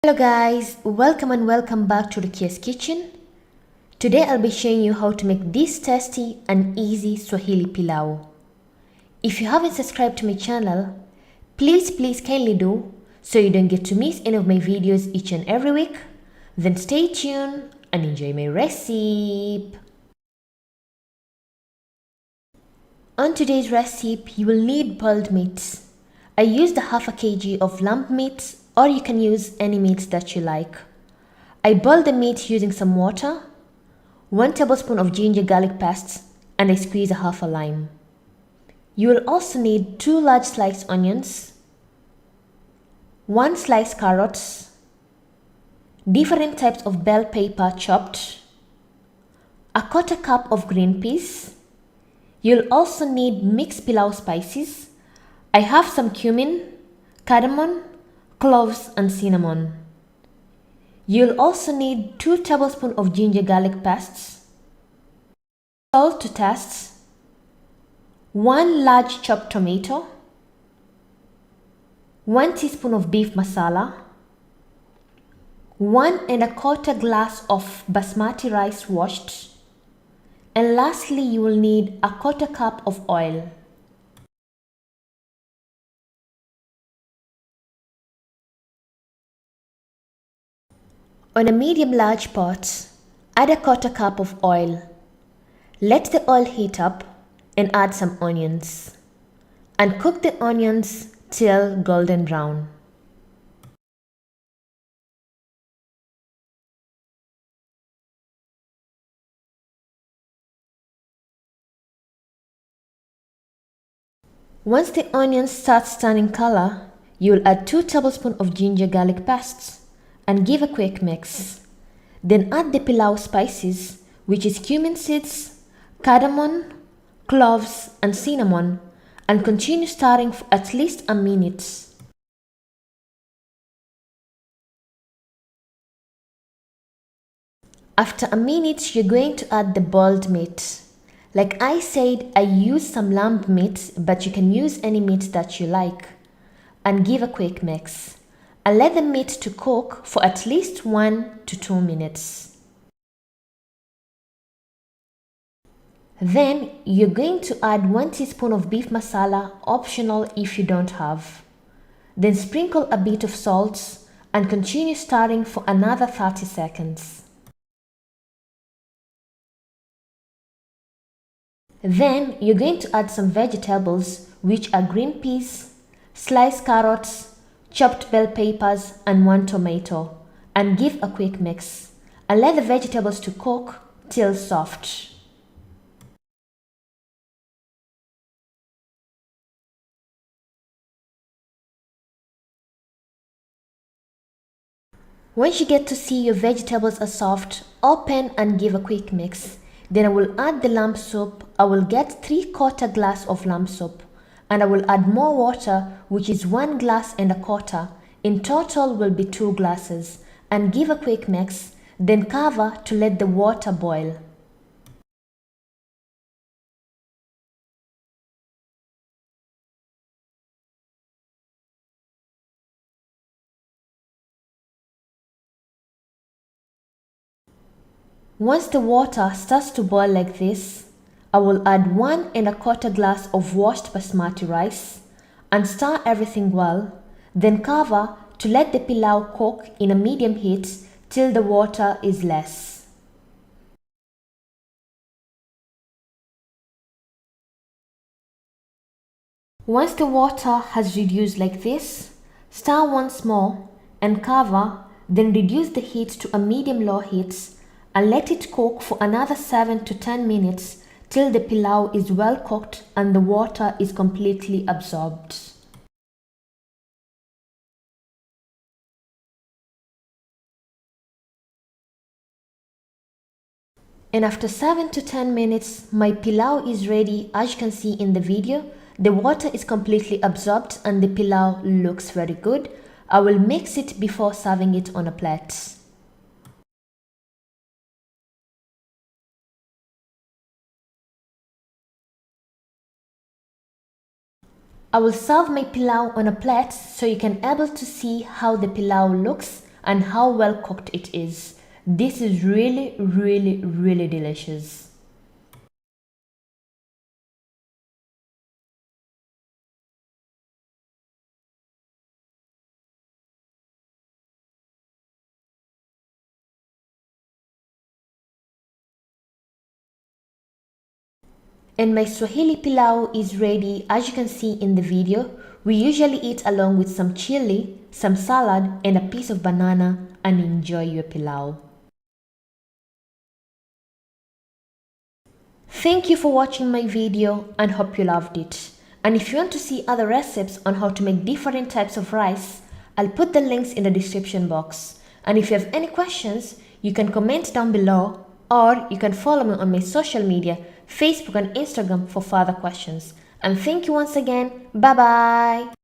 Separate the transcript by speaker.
Speaker 1: Hello guys, welcome and welcome back to Rukia's Kitchen. Today I'll be showing you how to make this tasty and easy Swahili pilau. If you haven't subscribed to my channel, please kindly do so you don't get to miss any of my videos each and every week. Then stay tuned and enjoy my recipe. On today's recipe, you will need boiled meat. I used a half a kg of lamb meat, or you can use any meat that you like. I boiled the meat using some water, 1 tablespoon of ginger garlic paste, and I squeeze a half a lime. You will also need 2 large sliced onions, 1 sliced carrots, different types of bell pepper chopped, a 1/4 cup of green peas. You'll also need mixed pilau spices. I have some cumin, cardamom, cloves and cinnamon. You'll also need 2 tablespoons of ginger garlic paste, salt to taste, 1 large chopped tomato, 1 teaspoon of beef masala, 1 1/4 glass of basmati rice washed, and lastly you will need a 1/4 cup of oil. On a medium-large pot, add a 1/4 cup of oil. Let the oil heat up and add some onions. And cook the onions till golden brown. Once the onions start turning color, you will add 2 tablespoons of ginger garlic paste and give a quick mix. Then add the pilau spices, which is cumin seeds, cardamom, cloves and cinnamon, and continue stirring for at least a minute. After a minute, you're going to add the boiled meat. Like I said, I used some lamb meat, but you can use any meat that you like. And give a quick mix. And let the meat to cook for at least 1 to 2 minutes. Then you're going to add 1 teaspoon of beef masala, optional if you don't have. Then sprinkle a bit of salt and continue stirring for another 30 seconds. Then you're going to add some vegetables, which are green peas, sliced carrots, chopped bell peppers and 1 tomato, and give a quick mix and let the vegetables to cook till soft. Once you get to see your vegetables are soft, open and give a quick mix. Then I will add the lamb soup. I will get 3/4 glass of lamb soup. And I will add more water, which is 1 glass and a 1/4. In total will be 2 glasses, and give a quick mix, then cover to let the water boil. Once the water starts to boil like this, I will add 1 1/4 glass of washed basmati rice and stir everything well, then cover to let the pilau cook in a medium heat till the water is less. Once the water has reduced like this, stir once more and cover, then reduce the heat to a medium-low heat and let it cook for another 7 to 10 minutes till the pilau is well cooked and the water is completely absorbed. And after 7 to 10 minutes, my pilau is ready. As you can see in the video, the water is completely absorbed and the pilau looks very good. I will mix it before serving it on a plate. I will serve my pilau on a plate so you can able to see how the pilau looks and how well cooked it is. This is really, really, really delicious. And my Swahili pilau is ready. As you can see in the video, we usually eat along with some chili, some salad, and a piece of banana and enjoy your pilau. Thank you for watching my video and hope you loved it. And if you want to see other recipes on how to make different types of rice, I'll put the links in the description box. And if you have any questions, you can comment down below, or you can follow me on my social media, Facebook and Instagram for further questions. And thank you once again. Bye bye.